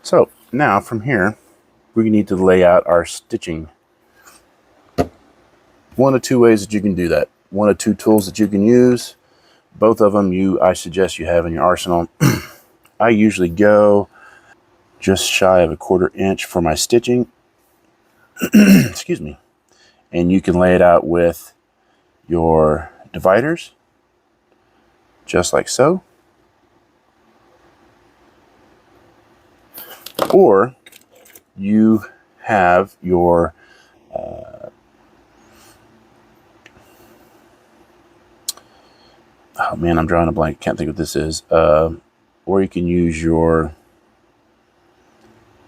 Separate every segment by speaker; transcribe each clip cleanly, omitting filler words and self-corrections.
Speaker 1: So now from here, we need to lay out our stitching. One of two ways that you can do that. One of two tools that you can use. Both of them I suggest you have in your arsenal. I usually go just shy of 1/4 inch for my stitching. Excuse me. And you can lay it out with your dividers, just like so. Or you have your oh man, I'm drawing a blank. Can't think what this is. Or you can use your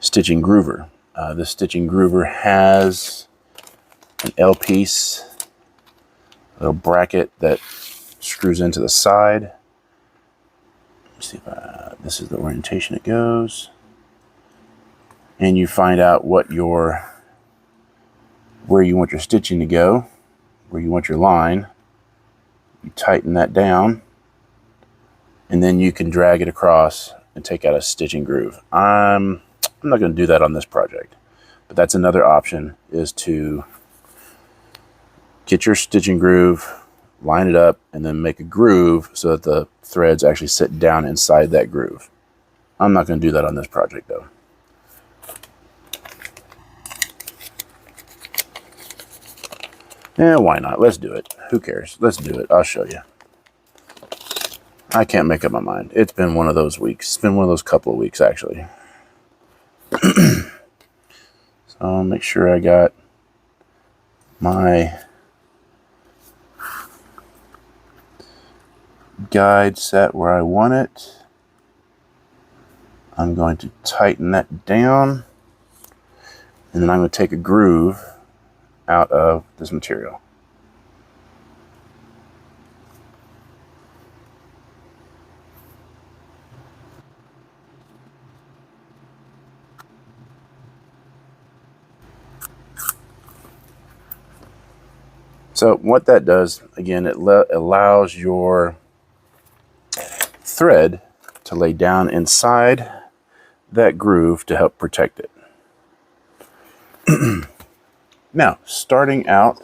Speaker 1: stitching groover. This stitching groover has an L piece, a little bracket that screws into the side. Let's see if this is the orientation it goes. And you find out where you want your stitching to go, where you want your line. You tighten that down, and then you can drag it across and take out a stitching groove. I'm not going to do that on this project, but that's another option, is to get your stitching groove, line it up, and then make a groove so that the threads actually sit down inside that groove. I'm not going to do that on this project though. Yeah, why not? Let's do it. Who cares? Let's do it. I'll show you. I can't make up my mind. It's been one of those weeks. It's been one of those couple of weeks, actually. So I'll make sure I got my guide set where I want it. I'm going to tighten that down, and then I'm going to take a groove out of this material. So what that does, again, it allows your thread to lay down inside that groove to help protect it. Now, starting out,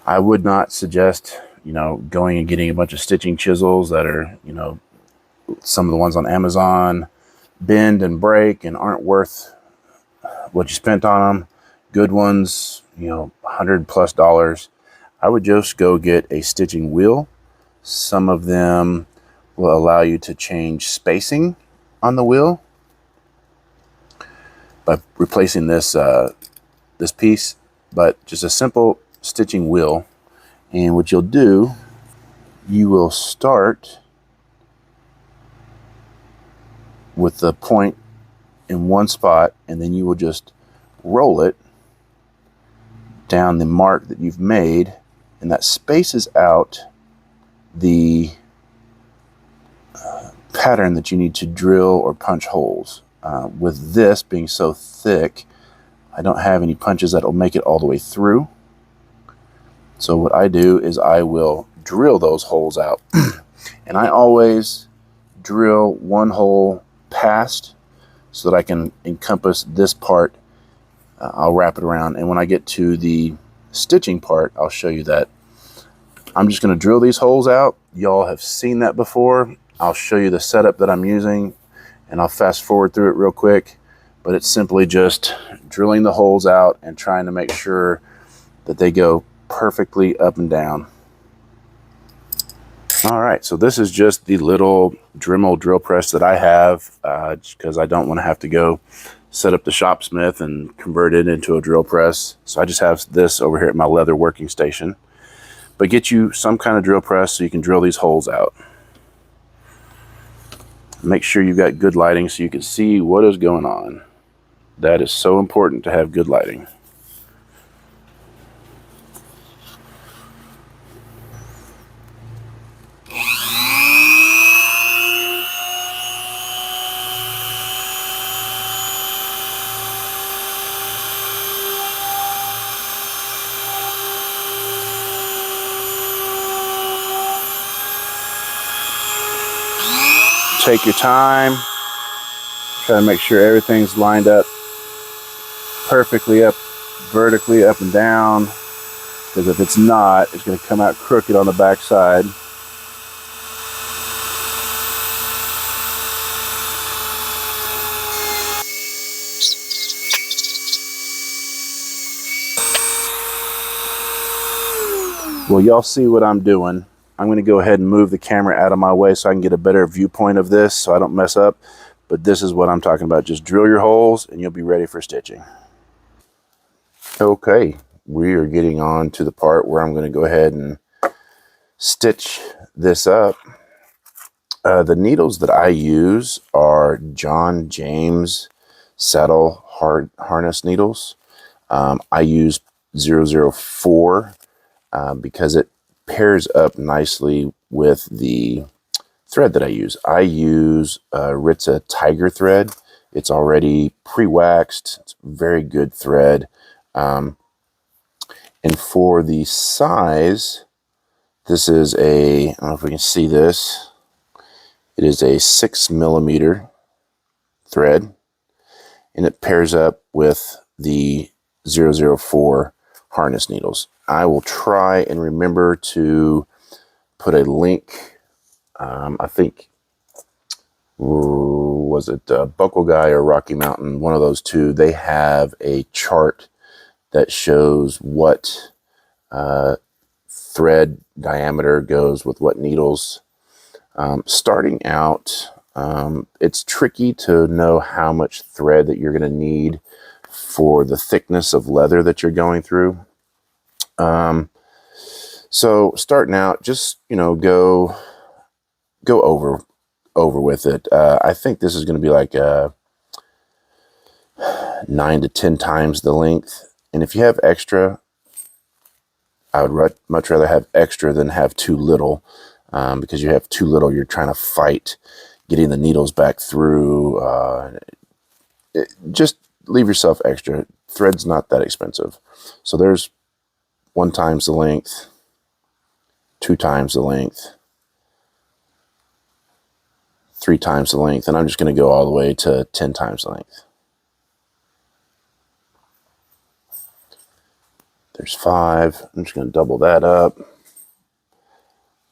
Speaker 1: I would not suggest, going and getting a bunch of stitching chisels that are, some of the ones on Amazon bend and break and aren't worth what you spent on them. Good ones, $100+ I would just go get a stitching wheel. Some of them will allow you to change spacing on the wheel by replacing this this piece, but just a simple stitching wheel. And what you'll do, you will start with the point in one spot, and then you will just roll it down the mark that you've made, and that spaces out the pattern that you need to drill or punch holes. With this being so thick, I don't have any punches that will make it all the way through. So what I do is I will drill those holes out. And I always drill one hole past so that I can encompass this part. I'll wrap it around, and when I get to the stitching part, I'll show you that. I'm just going to drill these holes out. Y'all have seen that before. I'll show you the setup that I'm using, and I'll fast forward through it real quick. But it's simply just drilling the holes out and trying to make sure that they go perfectly up and down. All right, so this is just the little Dremel drill press that I have, because I don't want to have to go set up the Shopsmith and convert it into a drill press. So I just have this over here at my leather working station. But get you some kind of drill press so you can drill these holes out. Make sure you've got good lighting so you can see what is going on. That is so important, to have good lighting. Take your time. Try to make sure everything's lined up perfectly, up vertically, up and down, because if it's not, it's going to come out crooked on the back side. Well, y'all see what I'm doing. I'm going to go ahead and move the camera out of my way so I can get a better viewpoint of this so I don't mess up. But this is what I'm talking about. Just drill your holes and you'll be ready for stitching. Okay, we are getting on to the part where I'm going to go ahead and stitch this up. The needles that I use are John James saddle harness needles. I use 004 because it pairs up nicely with the thread that I use. I use Ritza Tiger thread. It's already pre-waxed. It's very good thread. And for the size, this is a, I don't know if we can see this, it is a 6mm thread, and it pairs up with the 004 harness needles. I will try and remember to put a link. I think, was it Buckle Guy or Rocky Mountain, one of those two, they have a chart that shows what thread diameter goes with what needles. Starting out, it's tricky to know how much thread that you're going to need for the thickness of leather that you're going through. So starting out, just, you know, go over with it. I think this is going to be like 9 to 10 times the length. And if you have extra, I would much rather have extra than have too little, because you have too little, you're trying to fight getting the needles back through. Just leave yourself extra. Thread's not that expensive. So there's 1 times the length, 2 times the length, 3 times the length, and I'm just going to go all the way to 10 times the length. There's 5. I'm just going to double that up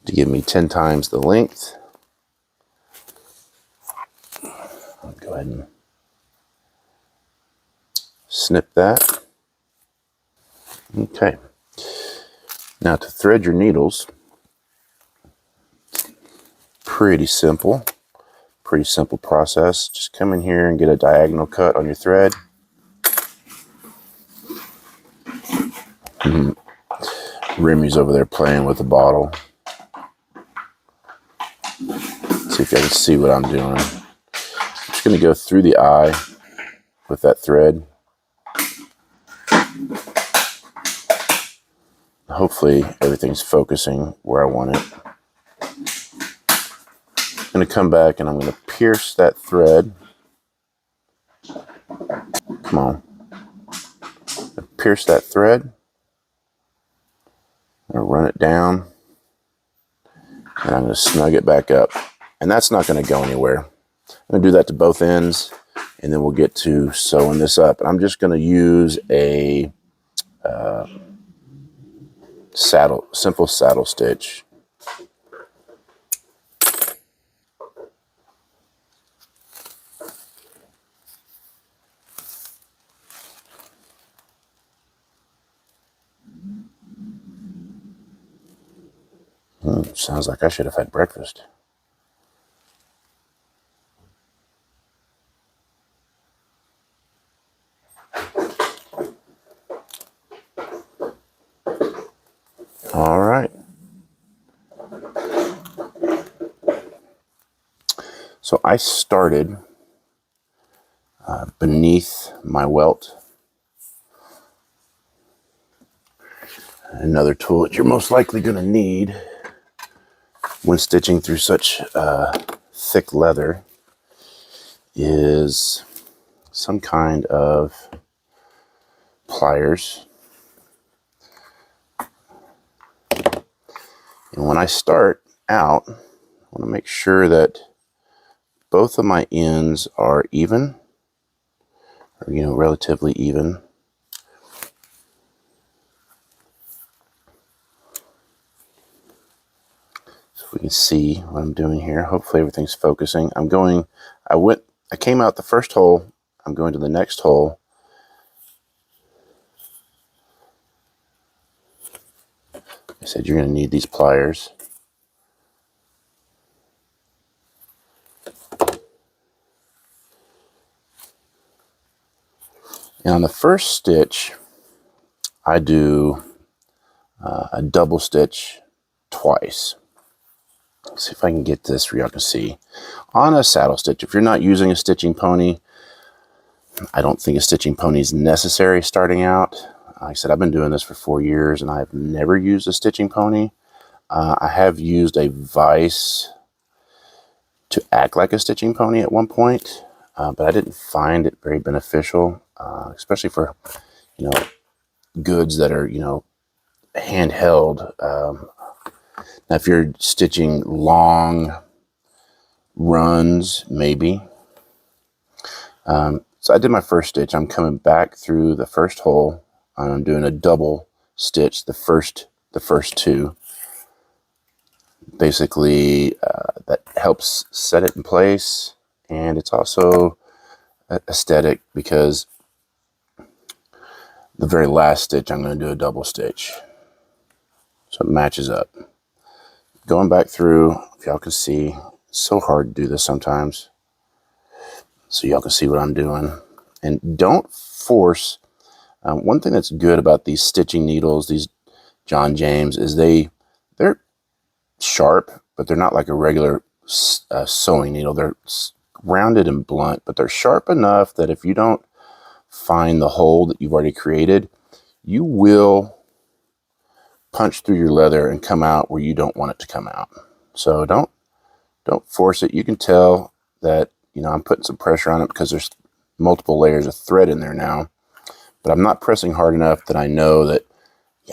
Speaker 1: to give me 10 times the length. I'll go ahead and snip that. Okay. Now to thread your needles, pretty simple process. Just come in here and get a diagonal cut on your thread. Remy's over there playing with the bottle. See if I can see what I'm doing. I'm just going to go through the eye with that thread. Hopefully everything's focusing where I want it. I'm going to come back and I'm going to pierce that thread. Come on. Pierce that thread. I'm going to run it down. And I'm going to snug it back up. And that's not going to go anywhere. I'm going to do that to both ends. And then we'll get to sewing this up. And I'm just going to use a simple saddle stitch. Sounds like I should have had breakfast. All right. So I started beneath my welt. Another tool that you're most likely going to need when stitching through such thick leather is some kind of pliers. And when I start out, I want to make sure that both of my ends are even, or relatively even. So we can see what I'm doing here. Hopefully everything's focusing. I came out the first hole, I'm going to the next hole. I said you're going to need these pliers. And on the first stitch, I do a double stitch twice. Let's see if I can get this where y'all can see. On a saddle stitch, if you're not using a stitching pony, I don't think a stitching pony is necessary starting out. Like I said, I've been doing this for 4 years and I've never used a stitching pony. I have used a vise to act like a stitching pony at one point, but I didn't find it very beneficial, especially for, goods that are, handheld. Now, if you're stitching long runs, maybe. So I did my first stitch. I'm coming back through the first hole. I'm doing a double stitch, the first two. Basically, that helps set it in place, and it's also aesthetic because the very last stitch I'm going to do a double stitch, so it matches up. Going back through, if y'all can see, it's so hard to do this sometimes, so y'all can see what I'm doing. And don't force. One thing that's good about these stitching needles, these John James, is they're sharp, but they're not like a regular sewing needle. They're rounded and blunt, but they're sharp enough that if you don't find the hole that you've already created, you will punch through your leather and come out where you don't want it to come out. So don't force it. You can tell that, I'm putting some pressure on it because there's multiple layers of thread in there now, but I'm not pressing hard enough that I know that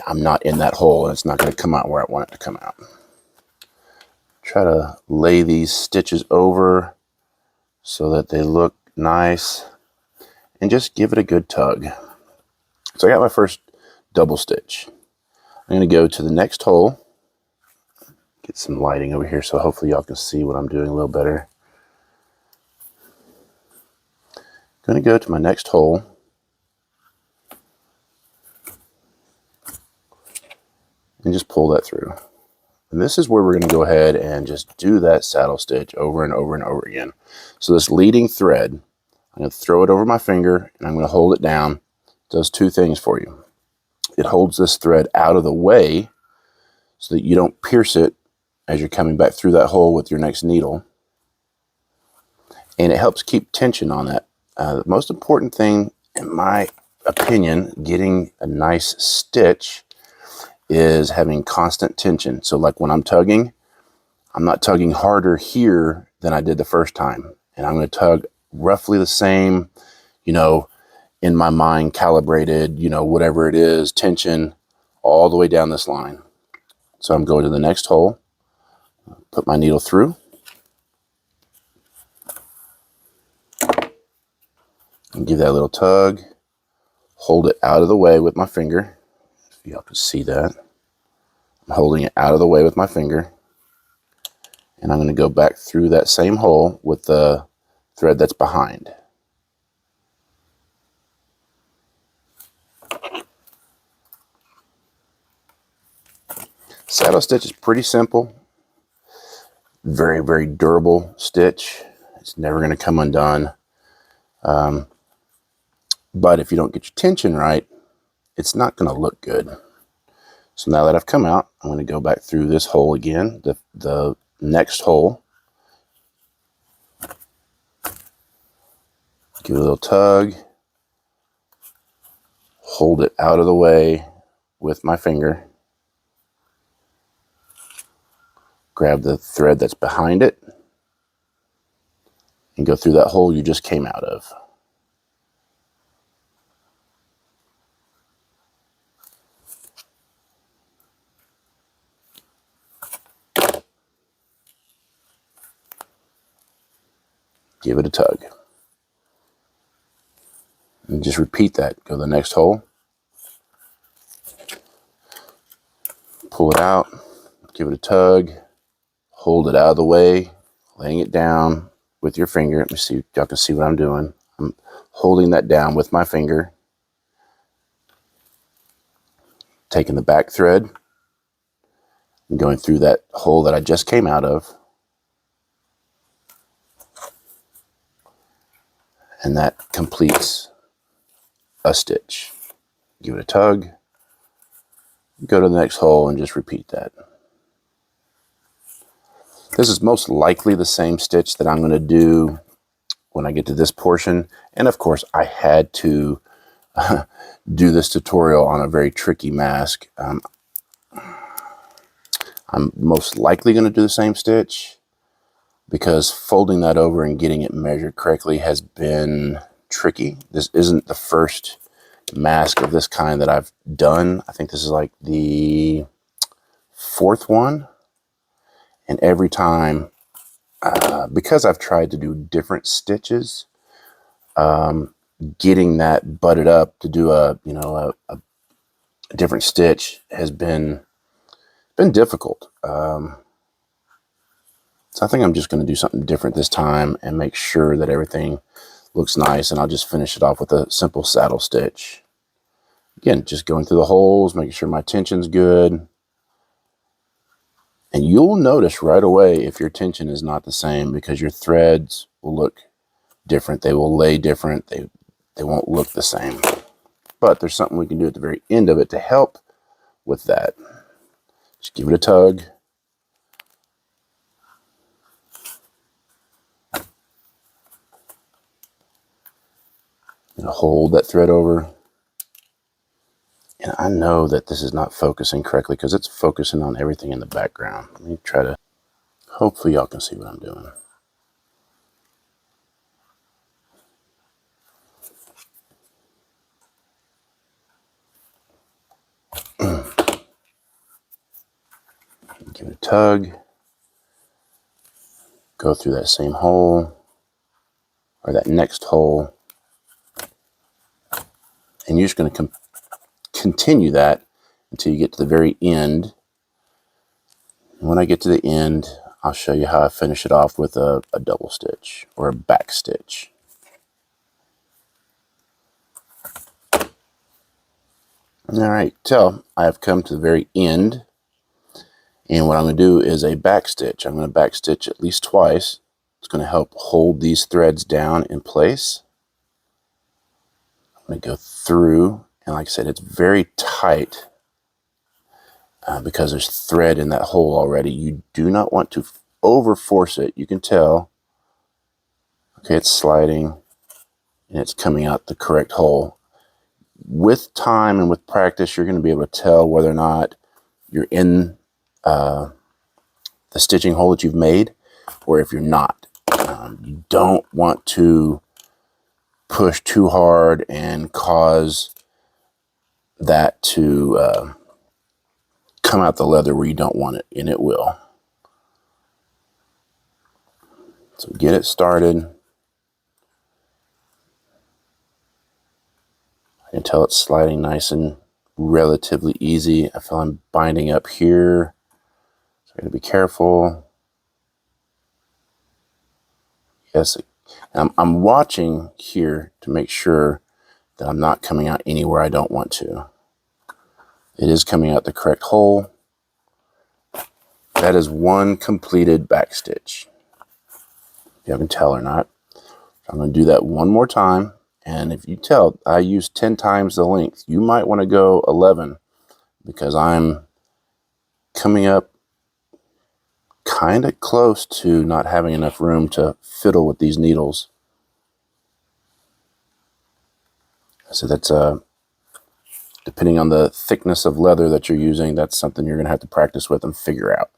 Speaker 1: I'm not in that hole and it's not going to come out where I want it to come out. Try to lay these stitches over so that they look nice and just give it a good tug. So I got my first double stitch. I'm going to go to the next hole, get some lighting over here so hopefully y'all can see what I'm doing a little better. I'm going to go to my next hole and just pull that through. And this is where we're going to go ahead and just do that saddle stitch over and over and over again. So this leading thread, I'm going to throw it over my finger and I'm going to hold it down. It does two things for you. It holds this thread out of the way so that you don't pierce it as you're coming back through that hole with your next needle. And it helps keep tension on that. The most important thing, in my opinion, getting a nice stitch is having constant tension. So like when I'm tugging, I'm not tugging harder here than I did the first time. And I'm going to tug roughly the same, in my mind, calibrated, whatever it is, tension all the way down this line. So I'm going to the next hole, put my needle through, and give that a little tug, hold it out of the way with my finger. If y'all can see that. I'm holding it out of the way with my finger. And I'm going to go back through that same hole with the thread that's behind. Saddle stitch is pretty simple. Very, very durable stitch. It's never going to come undone. But if you don't get your tension right, it's not going to look good. So now that I've come out, I'm going to go back through this hole again, the next hole. Give it a little tug. Hold it out of the way with my finger. Grab the thread that's behind it and go through that hole you just came out of. give it a tug. And just repeat that. Go to the next hole, pull it out, give it a tug, hold it out of the way, laying it down with your finger. Let me see, y'all can see what I'm doing. I'm holding that down with my finger, taking the back thread and going through that hole that I just came out of. And that completes a stitch. Give it a tug, go to the next hole and just repeat that. This is most likely the same stitch that I'm going to do when I get to this portion. And of course, I had to do this tutorial on a very tricky mask. I'm most likely going to do the same stitch because folding that over and getting it measured correctly has been tricky. This isn't the first mask of this kind that I've done. I think this is like the 4th one. And every time, because I've tried to do different stitches, getting that butted up to do a different stitch has been difficult. So I think I'm just going to do something different this time and make sure that everything looks nice. And I'll just finish it off with a simple saddle stitch. Again, just going through the holes, making sure my tension's good. And you'll notice right away if your tension is not the same, because your threads will look different. They will lay different. They won't look the same. But there's something we can do at the very end of it to help with that. Just give it a tug. And hold that thread over. And I know that this is not focusing correctly because it's focusing on everything in the background. Let me try to, hopefully y'all can see what I'm doing. Give it a tug. Go through that same hole, or that next hole. And you're just going to continue that until you get to the very end. And when I get to the end, I'll show you how I finish it off with a double stitch or a back stitch. All right, so I have come to the very end. And what I'm going to do is a back stitch. I'm going to back stitch at least twice. It's going to help hold these threads down in place. I'm going to go through, and like I said, it's very tight because there's thread in that hole already. You do not want to over force it. You can tell, okay, it's sliding and it's coming out the correct hole. With time and with practice, you're going to be able to tell whether or not you're in the stitching hole that you've made, or if you're not. You don't want to push too hard and cause that to come out the leather where you don't want it, and it will. So get it started. I can tell it's sliding nice and relatively easy. I feel I'm binding up here, so I got to be careful. Yes, I'm watching here to make sure that I'm not coming out anywhere I don't want to. It is coming out the correct hole. That is one completed back stitch. If you can tell or not. I'm going to do that one more time. And if you tell, I use 10 times the length. You might want to go 11 because I'm coming up kind of close to not having enough room to fiddle with these needles. So that's depending on the thickness of leather that you're using, that's something you're going to have to practice with and figure out.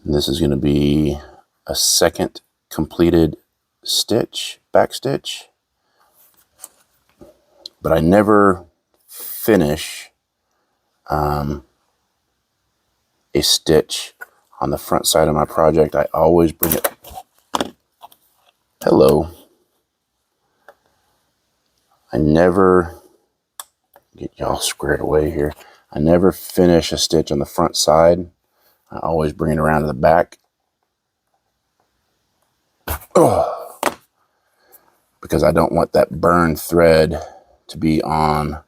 Speaker 1: And this is going to be a second completed stitch, back stitch. But I never finish a stitch on the front side of my project, I always bring it. Hello. I never get y'all squared away here. I never finish a stitch on the front side. I always bring it around to the back. Oh, because I don't want that burn thread to be on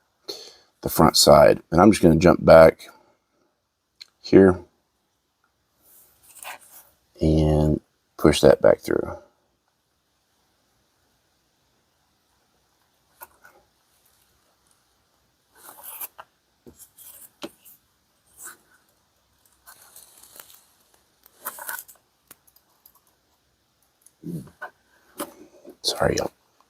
Speaker 1: the front side. And I'm just going to jump back here and push that back through. Sorry, I'm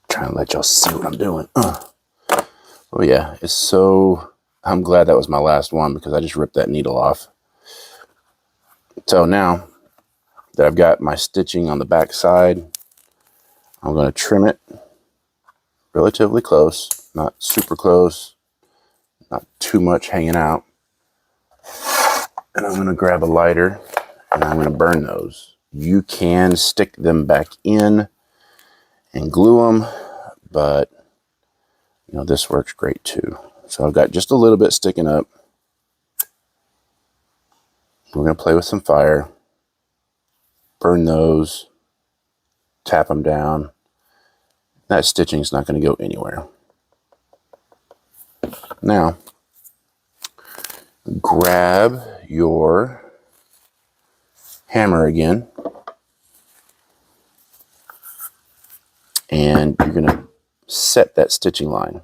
Speaker 1: trying to let y'all see what I'm doing. Oh yeah, it's so, I'm glad that was my last one because I just ripped that needle off. So now that I've got my stitching on the back side, I'm going to trim it relatively close, not super close, not too much hanging out. And I'm going to grab a lighter and I'm going to burn those. You can stick them back in and glue them, but you know, this works great too. So I've got just a little bit sticking up. We're going to play with some fire, burn those, tap them down. That stitching is not going to go anywhere. Now, grab your hammer again, and you're going to set that stitching line.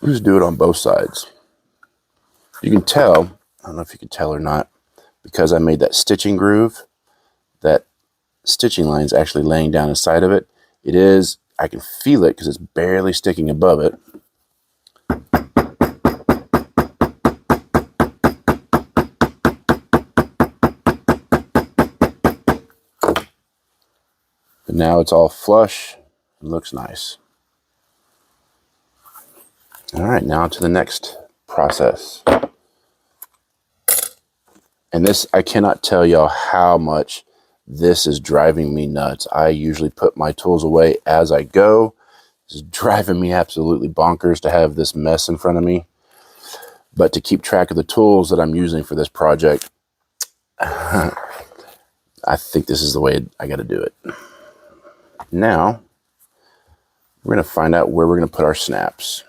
Speaker 1: Just do it on both sides. You can tell, I don't know if you can tell or not, because I made that stitching groove, that stitching line is actually laying down inside of it. It is, I can feel it because it's barely sticking above it. But now it's all flush and looks nice. All right, now to the next process. And this, I cannot tell y'all how much this is driving me nuts. I usually put my tools away as I go. It's driving me absolutely bonkers to have this mess in front of me. But to keep track of the tools that I'm using for this project, I think this is the way I got to do it. Now, we're going to find out where we're going to put our snaps.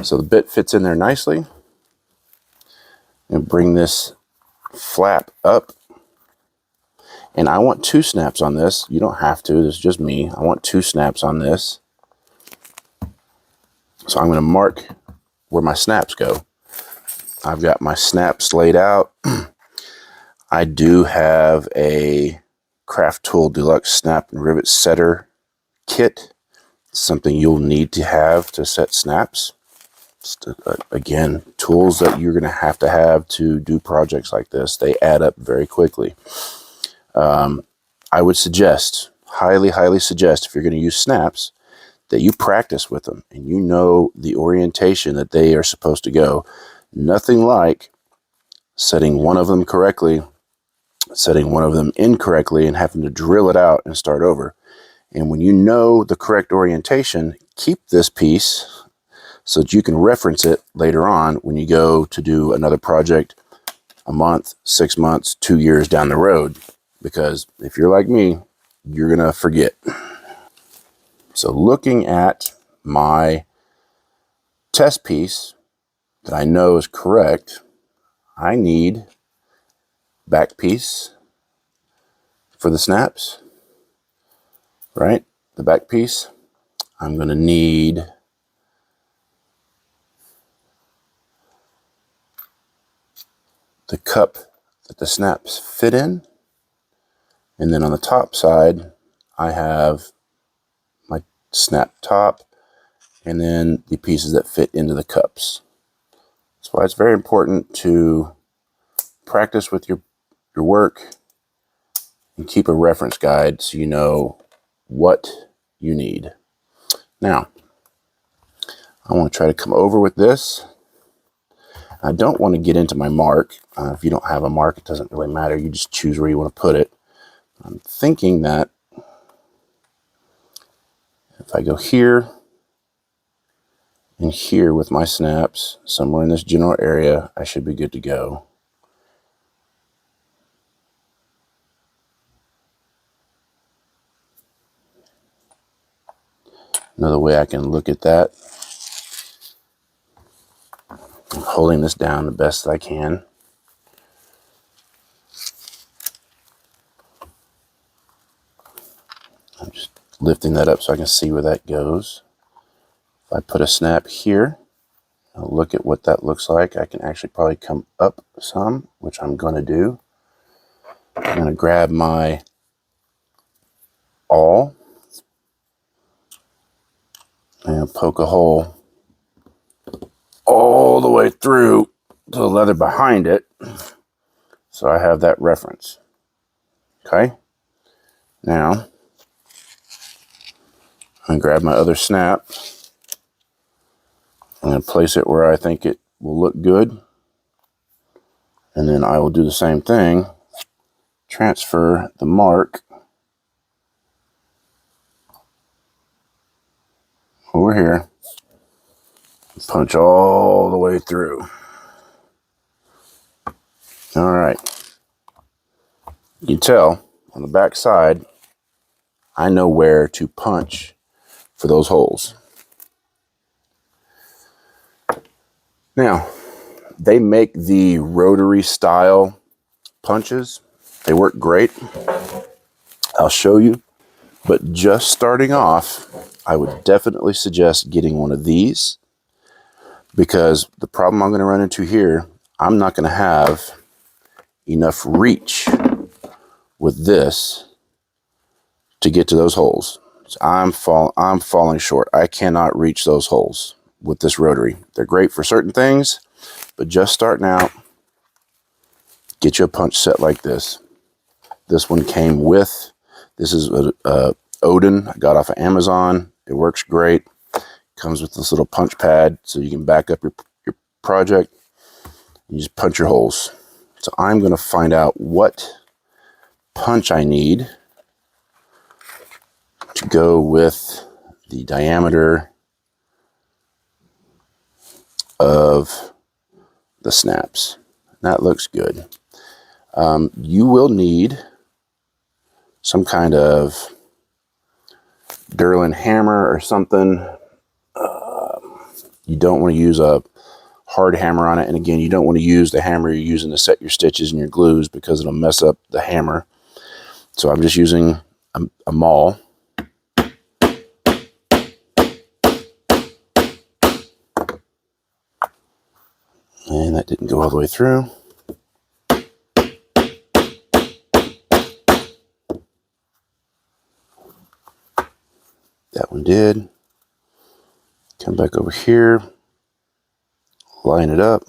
Speaker 1: So the bit fits in there nicely. And bring this flap up. And I want 2 snaps on this. You don't have to, this is just me. I want 2 snaps on this. So I'm going to mark where my snaps go. I've got my snaps laid out. I do have a Craft Tool Deluxe Snap and Rivet Setter kit. Something you'll need to have to set snaps. Again, tools that you're going to have to do projects like this. They add up very quickly. I would suggest, highly suggest, if you're going to use snaps, that you practice with them and you know the orientation that they are supposed to go. Nothing like setting one of them correctly, setting one of them incorrectly, and having to drill it out and start over. And when you know the correct orientation, keep this piece so that you can reference it later on when you go to do another project a month, 6 months, 2 years down the road. Because if you're like me, you're going to forget. So looking at my test piece that I know is correct, I need back piece for the snaps, right? The back piece. I'm going to need the cup that the snaps fit in. And then on the top side, I have my snap top and then the pieces that fit into the cups. That's why it's very important to practice with your work and keep a reference guide so you know what you need. Now, I want to try to come over with this. I don't want to get into my mark. If you don't have a mark, it doesn't really matter. You just choose where you want to put it. I'm thinking that if I go here and here with my snaps, somewhere in this general area, I should be good to go. Another way I can look at that, I'm holding this down the best I can. I'm just lifting that up so I can see where that goes. If I put a snap here, I'll look at what that looks like. I can actually probably come up some, which I'm going to do. I'm going to grab my awl and poke a hole all the way through to the leather behind it, so I have that reference. Okay, now I'm going to grab my other snap. I'm going to place it where I think it will look good, and then I will do the same thing. Transfer the mark over here. Punch all the way through. All right. You can tell on the back side, I know where to punch for those holes. Now, they make the rotary style punches. They work great. I'll show you. But just starting off, I would definitely suggest getting one of these, because the problem I'm going to run into here, I'm not going to have enough reach with this to get to those holes. So I'm falling short. I cannot reach those holes with this rotary. They're great for certain things, but just starting out, get you a punch set like this. This one came with, this is a Odin I got off of Amazon. It works great. Comes with this little punch pad so you can back up your project. You just punch your holes. So I'm going to find out what punch I need to go with the diameter of the snaps. That looks good. You will need some kind of Derlin hammer or something. You don't want to use a hard hammer on it. And again, you don't want to use the hammer you're using to set your stitches and your glues, because it'll mess up the hammer. So I'm just using a maul. And that didn't go all the way through. That one did. Come back over here, line it up.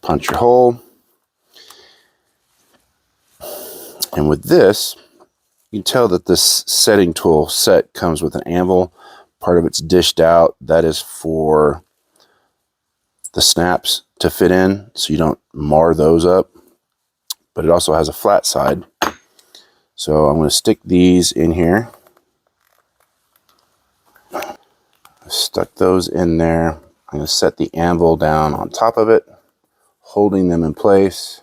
Speaker 1: Punch your hole. And with this, you can tell that this setting tool set comes with an anvil. Part of it's dished out. That is for the snaps to fit in, so you don't mar those up. But it also has a flat side. So I'm going to stick these in here. I stuck those in there. I'm going to set the anvil down on top of it, holding them in place.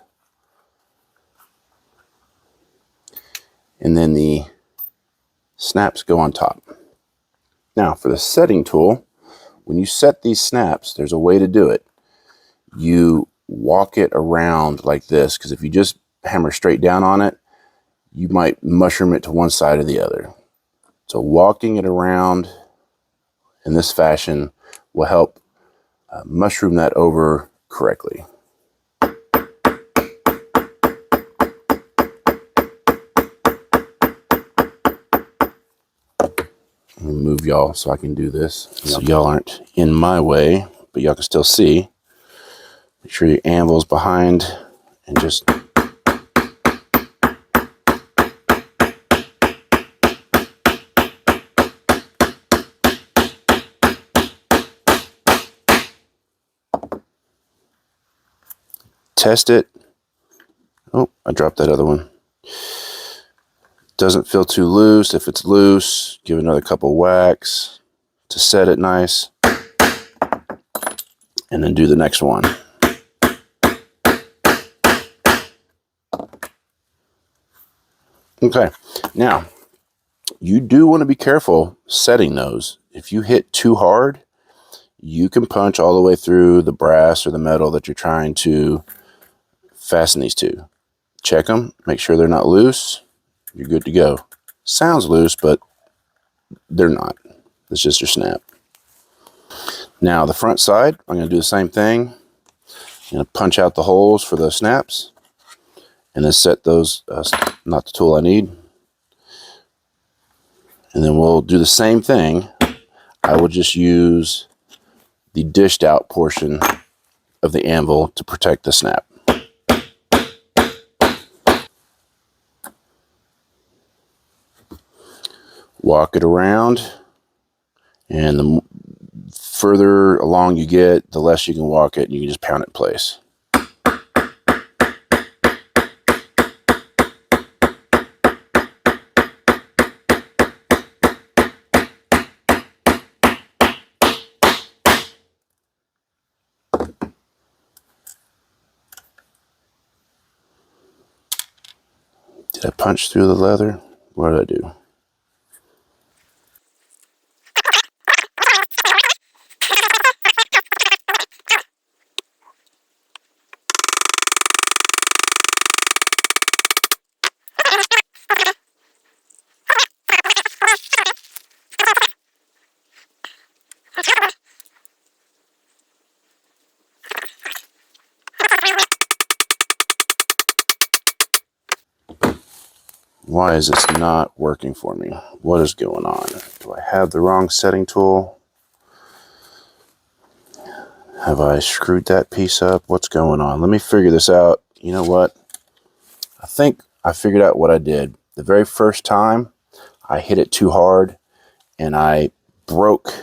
Speaker 1: And then the snaps go on top. Now for the setting tool, when you set these snaps, there's a way to do it. You walk it around like this, because if you just hammer straight down on it, you might mushroom it to one side or the other. So walking it around in this fashion will help mushroom that over correctly. Move y'all so I can do this, so y'all aren't in my way, but y'all can still see. Make sure your anvil's behind and just test it. Oh, I dropped that other one. Doesn't feel too loose. If it's loose, give another couple whacks to set it nice. And then do the next one. Okay, now you do want to be careful setting those. If you hit too hard, you can punch all the way through the brass or the metal that you're trying to fasten these to. Check them, make sure they're not loose. You're good to go. Sounds loose, but they're not. It's just your snap. Now the front side, I'm going to do the same thing. I'm going to punch out the holes for the snaps and then set those, not the tool I need. And then we'll do the same thing. I will just use the dished out portion of the anvil to protect the snap. Walk it around, and the further along you get, the less you can walk it, and you can just pound it in place. Did I punch through the leather? What did I do? Why is this not working for me? What is going on? Do I have the wrong setting tool? Have I screwed that piece up? What's going on? Let me figure this out. You know what? I think I figured out what I did. The very first time, I hit it too hard and I broke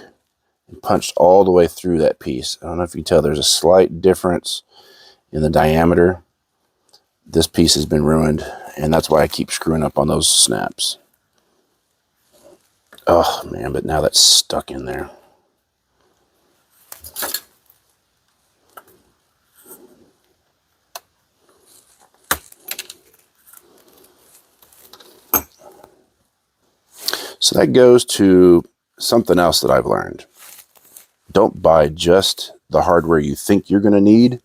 Speaker 1: and punched all the way through that piece. I don't know if you can tell, there's a slight difference in the diameter. This piece has been ruined, and that's why I keep screwing up on those snaps. Oh man, but now that's stuck in there. So that goes to something else that I've learned. Don't buy just the hardware you think you're going to need,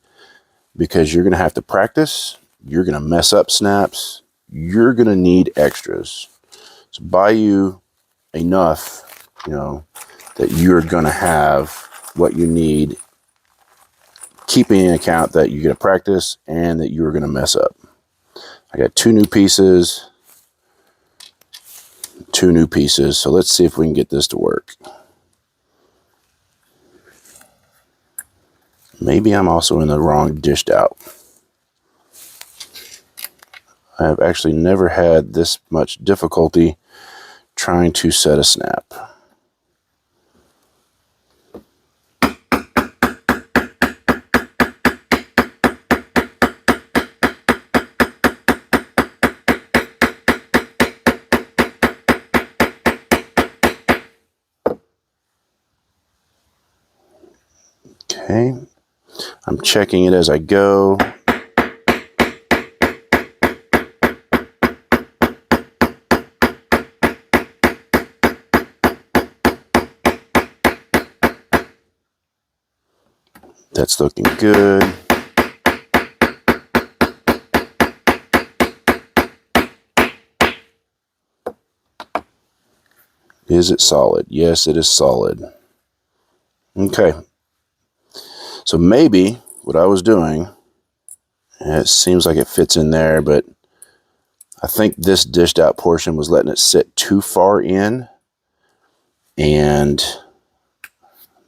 Speaker 1: because you're going to have to practice. You're going to mess up snaps. You're going to need extras. So buy you enough, that you're going to have what you need, keeping in account that you're going to practice and that you're going to mess up. I got 2 new pieces. 2 new pieces. So let's see if we can get this to work. Maybe I'm also in the wrong dished out. I have actually never had this much difficulty trying to set a snap. Okay, I'm checking it as I go. That's looking good. Is it solid? Yes, it is solid. Okay. So maybe what I was doing, and it seems like it fits in there, but I think this dished out portion was letting it sit too far in and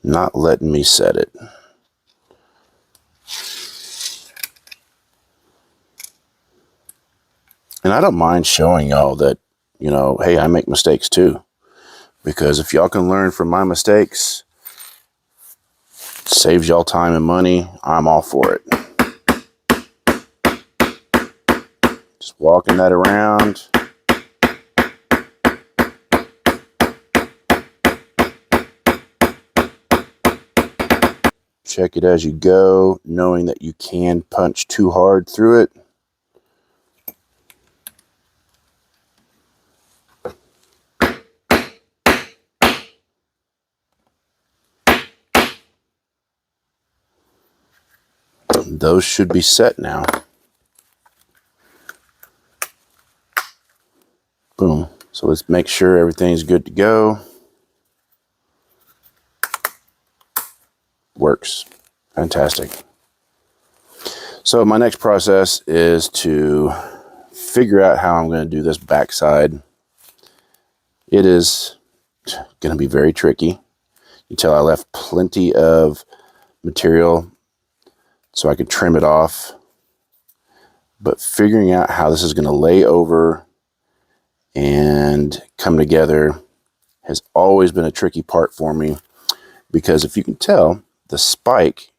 Speaker 1: not letting me set it. And I don't mind showing y'all that, you know, hey, I make mistakes too. Because if y'all can learn from my mistakes, saves y'all time and money, I'm all for it. Just walking that around. Check it as you go, knowing that you can punch too hard through it. Those should be set now. Boom. So let's make sure everything's good to go. Works. Fantastic. So my next process is to figure out how I'm going to do this backside. It is going to be very tricky. You tell I left plenty of material so I could trim it off. But figuring out how this is going to lay over and come together has always been a tricky part for me, because if you can tell, the spike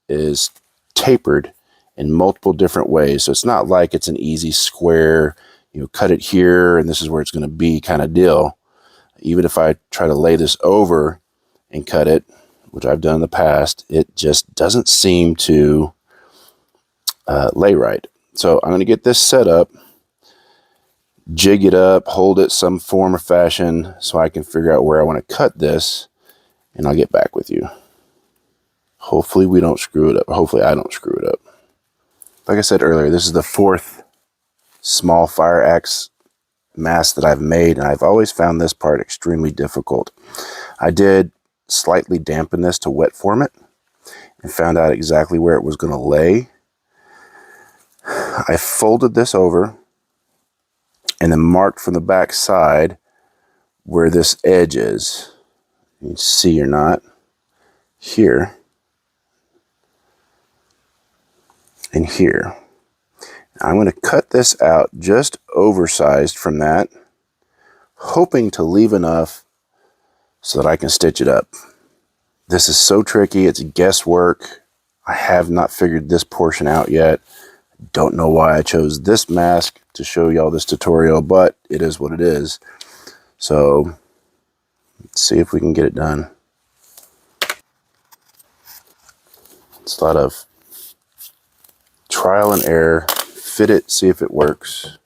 Speaker 1: is tapered in multiple different ways. So it's not like it's an easy square, you know, cut it here and this is where it's going to be kind of deal. Even if I try to lay this over and cut it, which I've done in the past, it just doesn't seem to lay right. So I'm going to get this set up, jig it up, hold it some form or fashion so I can figure out where I want to cut this, and I'll get back with you. Hopefully we don't screw it up. Hopefully I don't screw it up. Like I said earlier, this is the 4th small fire axe mask that I've made, and I've always found this part extremely difficult. I did slightly dampen this to wet form it and found out exactly where it was going to lay. I folded this over and then marked from the back side where this edge is. You can see or not, here and here. I'm going to cut this out just oversized from that, hoping to leave enough so that I can stitch it up. This is so tricky. It's guesswork. I have not figured this portion out yet. Don't know why I chose this mask to show y'all this tutorial, but it is what it is. So let's see if we can get it done. It's a lot of trial and error. Fit it, see if it works.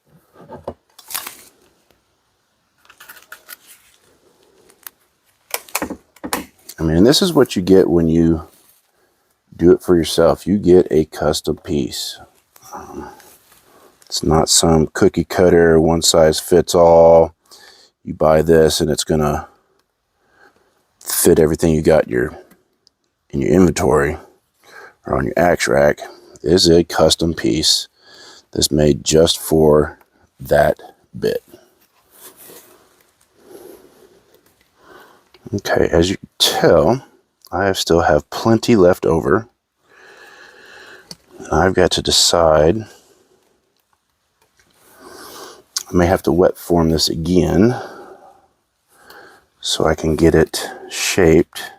Speaker 1: I mean, this is what you get when you do it for yourself. You get a custom piece. It's not some cookie cutter, one size fits all. You buy this and it's gonna fit everything you got in your inventory or on your axe rack. This is a custom piece that's made just for that bit. Okay, as you can tell, I still have plenty left over. I've got to decide. I may have to wet form this again so I can get it shaped.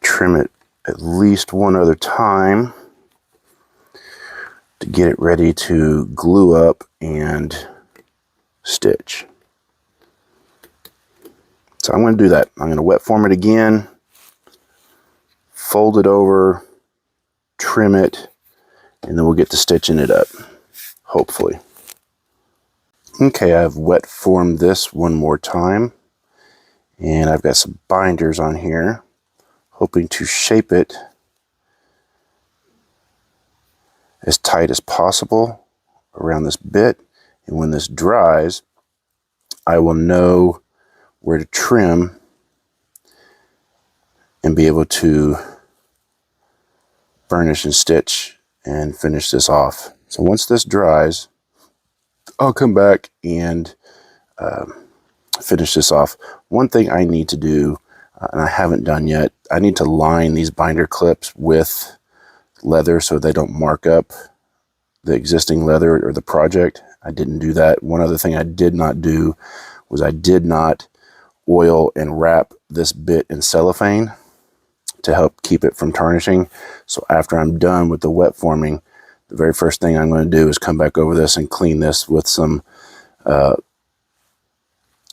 Speaker 1: Trim it at least one other time to get it ready to glue up and stitch. So I'm going to do that. I'm going to wet form it again, fold it over, trim it, and then we'll get to stitching it up, hopefully. Okay, I've wet formed this one more time, and I've got some binders on here, hoping to shape it as tight as possible around this bit. And when this dries, I will know where to trim and be able to burnish and stitch and finish this off. So once this dries, I'll come back and finish this off. One thing I need to do, and I haven't done yet, I need to line these binder clips with leather so they don't mark up the existing leather or the project. I didn't do that. One other thing I did not do was I did not oil and wrap this bit in cellophane to help keep it from tarnishing. So after I'm done with the wet forming, the very first thing I'm going to do is come back over this and clean this with some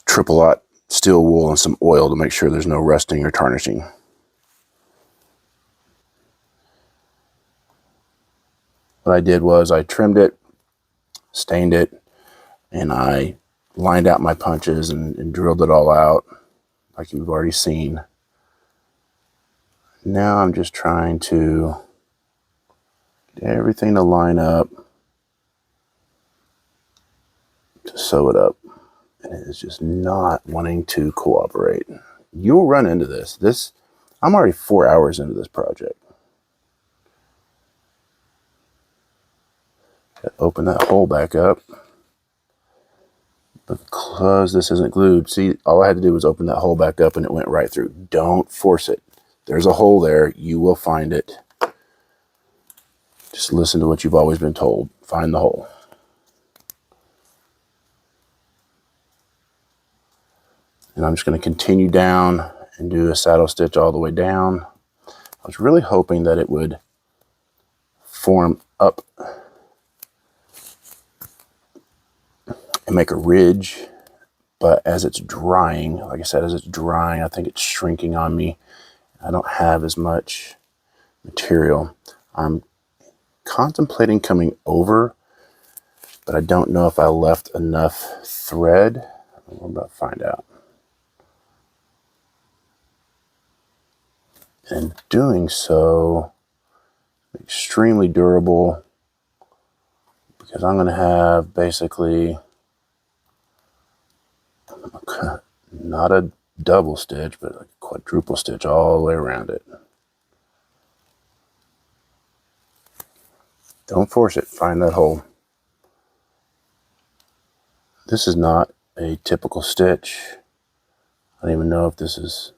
Speaker 1: triple-aught steel wool and some oil to make sure there's no rusting or tarnishing. What I did was I trimmed it, stained it, and I lined out my punches and drilled it all out like you've already seen. Now I'm just trying to get everything to line up to sew it up. And it is just not wanting to cooperate. You'll run into this. I'm already 4 hours into this project. Open that hole back up. Because this isn't glued, see, all I had to do was open that hole back up and it went right through. Don't force it. There's a hole there. You will find it. Just listen to what you've always been told. Find the hole. And I'm just going to continue down and do a saddle stitch all the way down. I was really hoping that it would form up and make a ridge, but as it's drying, like I said, as it's drying, I think it's shrinking on me. I don't have as much material. I'm contemplating coming over, but I don't know if I left enough thread. We're about to find out. And doing so, extremely durable, because I'm going to have basically not a double stitch, but a quadruple stitch all the way around it. Don't force it. Find that hole. This is not a typical stitch. I don't even know if this is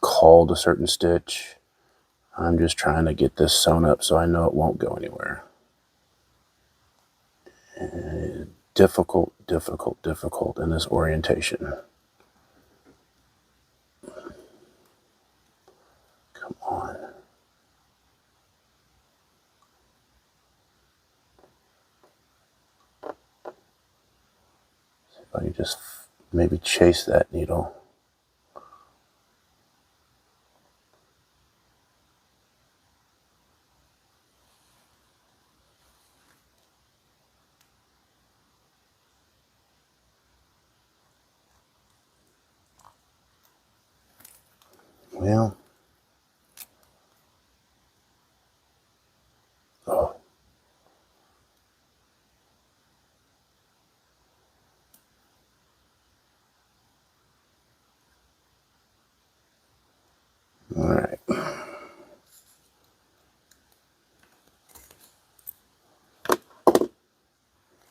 Speaker 1: called a certain stitch. I'm just trying to get this sewn up so I know it won't go anywhere. And difficult in this orientation. Come on. See if I can just maybe chase that needle. Well, oh. All right.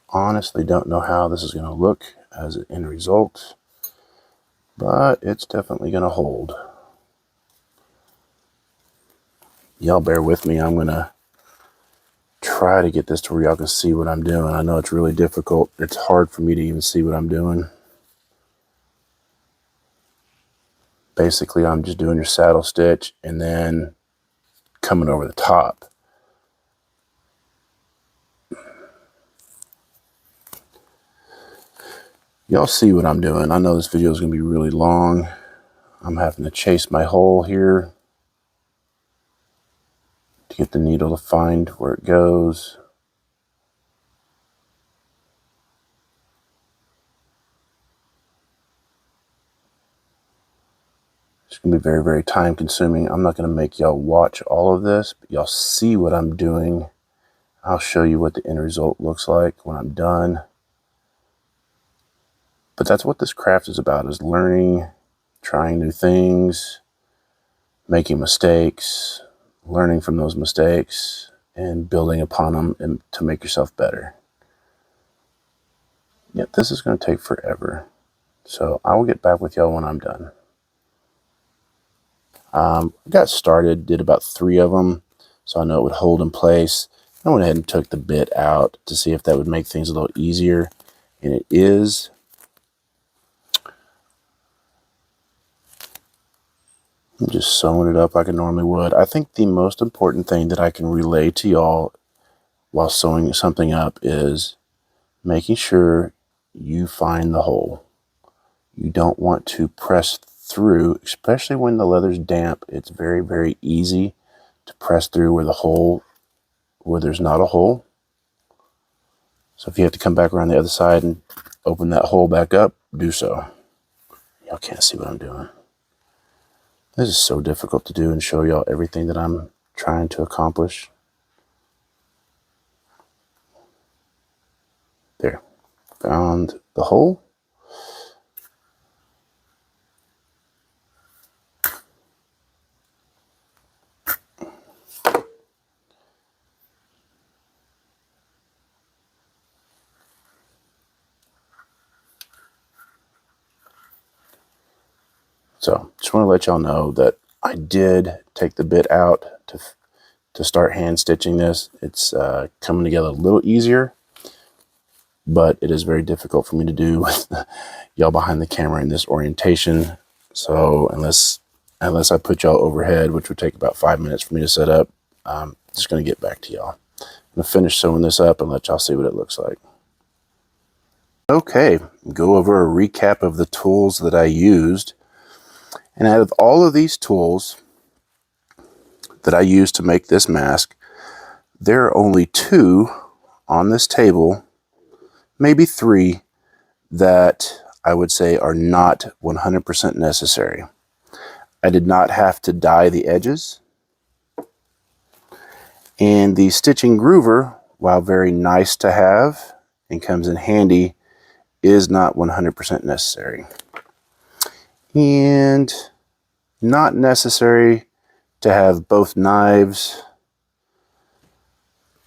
Speaker 1: Honestly, don't know how this is going to look as an end result, but it's definitely going to hold. Y'all bear with me. I'm going to try to get this to where y'all can see what I'm doing. I know it's really difficult. It's hard for me to even see what I'm doing. Basically, I'm just doing your saddle stitch and then coming over the top. Y'all see what I'm doing. I know this video is going to be really long. I'm having to chase my hole here to get the needle to find where it goes. It's going to be very, very time consuming. I'm not going to make y'all watch all of this, but y'all see what I'm doing. I'll show you what the end result looks like when I'm done. But that's what this craft is about, is learning, trying new things, making mistakes, learning from those mistakes, and building upon them and to make yourself better. Yet this is going to take forever. So I will get back with y'all when I'm done. I got started, did about 3 of them, so I know it would hold in place. I went ahead and took the bit out to see if that would make things a little easier, and it is. I'm just sewing it up like I normally would. I think the most important thing that I can relay to y'all while sewing something up is making sure you find the hole. You don't want to press through, especially when the leather's damp. It's very, very easy to press through where there's not a hole. So if you have to come back around the other side and open that hole back up, do so. Y'all can't see what I'm doing. This is so difficult to do and show y'all everything that I'm trying to accomplish. There, found the hole. So just want to let y'all know that I did take the bit out to start hand stitching this. It's coming together a little easier, but it is very difficult for me to do with y'all behind the camera in this orientation. So unless I put y'all overhead, which would take about 5 minutes for me to set up, I'm just going to get back to y'all. I'm going to finish sewing this up and let y'all see what it looks like. Okay, go over a recap of the tools that I used. And out of all of these tools that I used to make this mask, there are only 2 on this table, maybe 3, that I would say are not 100% necessary. I did not have to dye the edges. And the stitching groover, while very nice to have and comes in handy, is not 100% necessary. And not necessary to have both knives,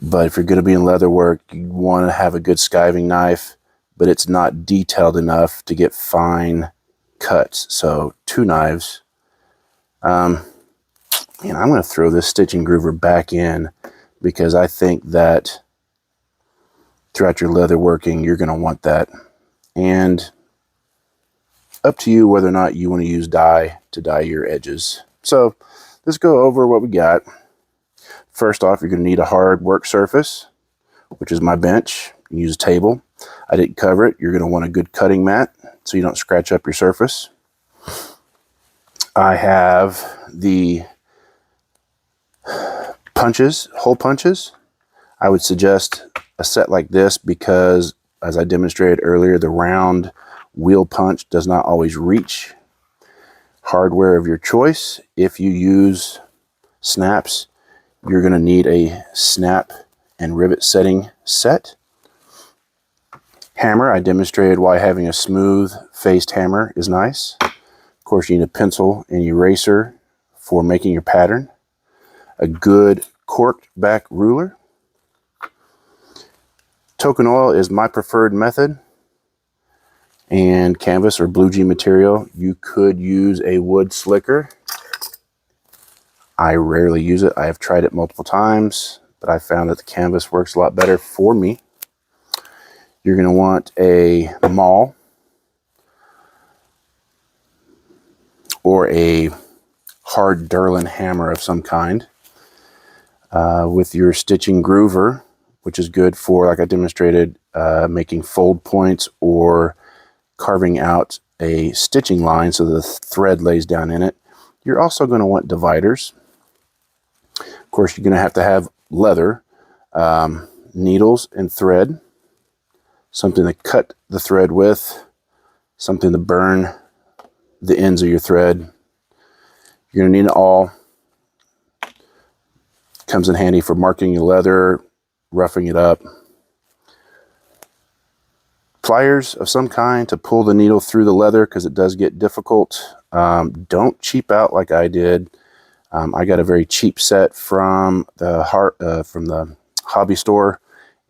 Speaker 1: but if you're going to be in leather work, you want to have a good skiving knife, but it's not detailed enough to get fine cuts. So 2 knives. And I'm going to throw this stitching groover back in because I think that throughout your leather working, you're going to want that. And up to you whether or not you want to use dye to dye your edges. So let's go over what we got. First off, you're going to need a hard work surface, which is my bench. You use a table. I didn't cover it. You're going to want a good cutting mat so you don't scratch up your surface. I have the punches, hole punches. I would suggest a set like this because, as I demonstrated earlier, the round wheel punch does not always reach. Hardware of your choice. If you use snaps, you're going to need a snap and rivet setting set. Hammer, I demonstrated why having a smooth faced hammer is nice. Of course, you need a pencil and eraser for making your pattern. A good corked back ruler. Token oil is my preferred method. And canvas or blue jean material. You could use a wood slicker. I rarely use it. I have tried it multiple times, but I found that the canvas works a lot better for me. You're going to want a maul or a hard Durlin hammer of some kind with your stitching groover, which is good for, like I demonstrated, making fold points or carving out a stitching line so the thread lays down in it. You're also going to want dividers. Of course, you're going to have leather, needles and thread, something to cut the thread with, something to burn the ends of your thread. You're going to need it all. Comes in handy for marking your leather, roughing it up. Pliers of some kind to pull the needle through the leather because it does get difficult. Don't cheap out like I did. I got a very cheap set from the hobby store,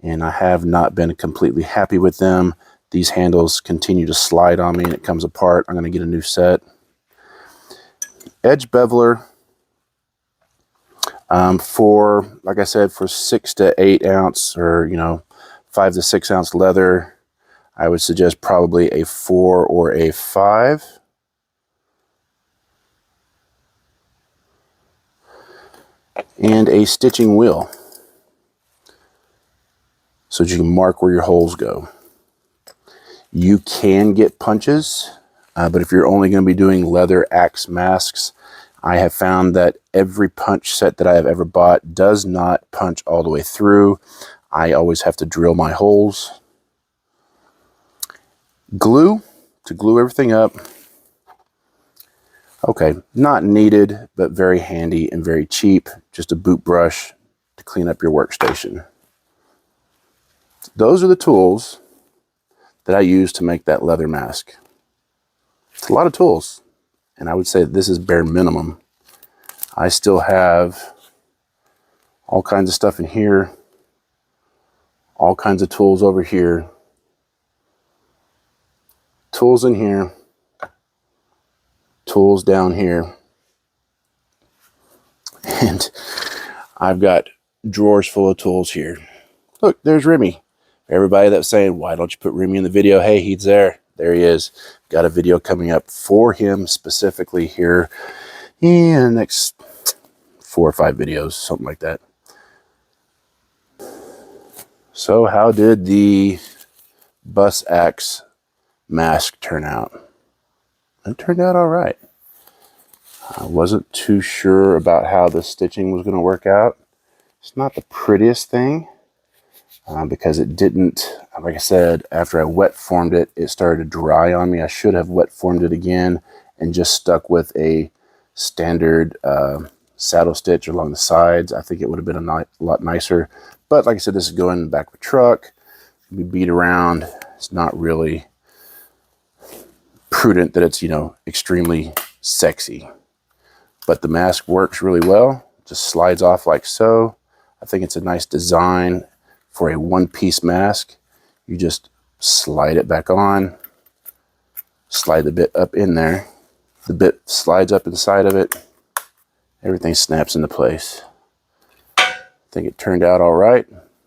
Speaker 1: and I have not been completely happy with them. These handles continue to slide on me and it comes apart. I'm going to get a new set. Edge beveler. For, like I said, for 6 to 8 ounce or, you know, 5 to 6 ounce leather, I would suggest probably a 4 or a 5. And a stitching wheel, so that you can mark where your holes go. You can get punches, but if you're only going to be doing leather axe masks, I have found that every punch set that I have ever bought does not punch all the way through. I always have to drill my holes. Glue, to glue everything up. Okay, not needed, but very handy and very cheap. Just a boot brush to clean up your workstation. Those are the tools that I use to make that leather mask. It's a lot of tools, and I would say that this is bare minimum. I still have all kinds of stuff in here, all kinds of tools over here, tools in here, tools down here, and I've got drawers full of tools here. Look, there's Remy. Everybody that's saying, why don't you put Remy in the video? Hey, he's there. There he is. Got a video coming up for him specifically here in the next 4 or 5 videos, something like that. So how did the bus axe mask turn out? It turned out all right. I wasn't too sure about how the stitching was going to work out. It's not the prettiest thing. Because it didn't, like I said, after I wet formed it, it started to dry on me. I should have wet formed it again and just stuck with a standard saddle stitch along the sides. I think it would have been a lot nicer. But like I said, this is going in the back of a truck. We beat around. It's not really prudent that it's, you know, extremely sexy. But the mask works really well. It just slides off like so. I think it's a nice design. For a one-piece mask, you just slide it back on, slide the bit up in there, the bit slides up inside of it, everything snaps into place. I think it turned out all right,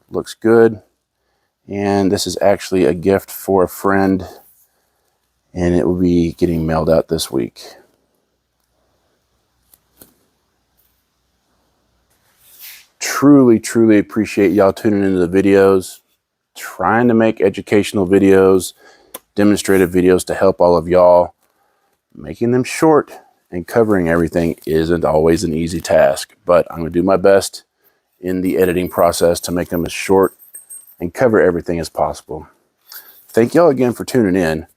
Speaker 1: looks good, and this is actually a gift for a friend, and it will be getting mailed out this week. Truly appreciate y'all tuning into the videos, trying to make educational videos, demonstrative videos to help all of y'all. Making them short and covering everything isn't always an easy task, but I'm going to do my best in the editing process to make them as short and cover everything as possible. Thank y'all again for tuning in.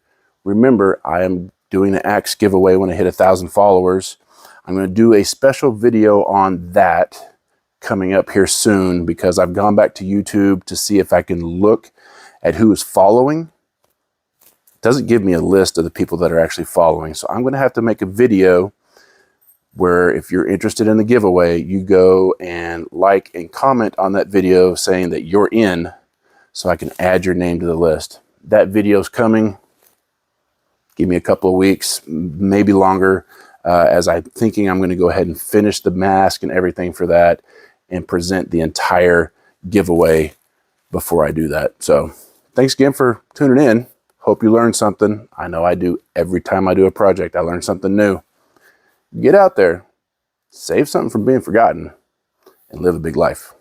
Speaker 1: Remember, I am doing the axe giveaway when I hit 1,000 followers. I'm going to do a special video on that coming up here soon, because I've gone back to YouTube to see if I can look at who is following. It doesn't give me a list of the people that are actually following. So I'm going to have to make a video where if you're interested in the giveaway, you go and like and comment on that video saying that you're in, so I can add your name to the list. That video's coming. Give me a couple of weeks, maybe longer, as I'm thinking I'm going to go ahead and finish the mask and everything for that and present the entire giveaway before I do that. So thanks again for tuning in. Hope you learned something. I know I do. Every time I do a project, I learn something new. Get out there, save something from being forgotten, and live a big life.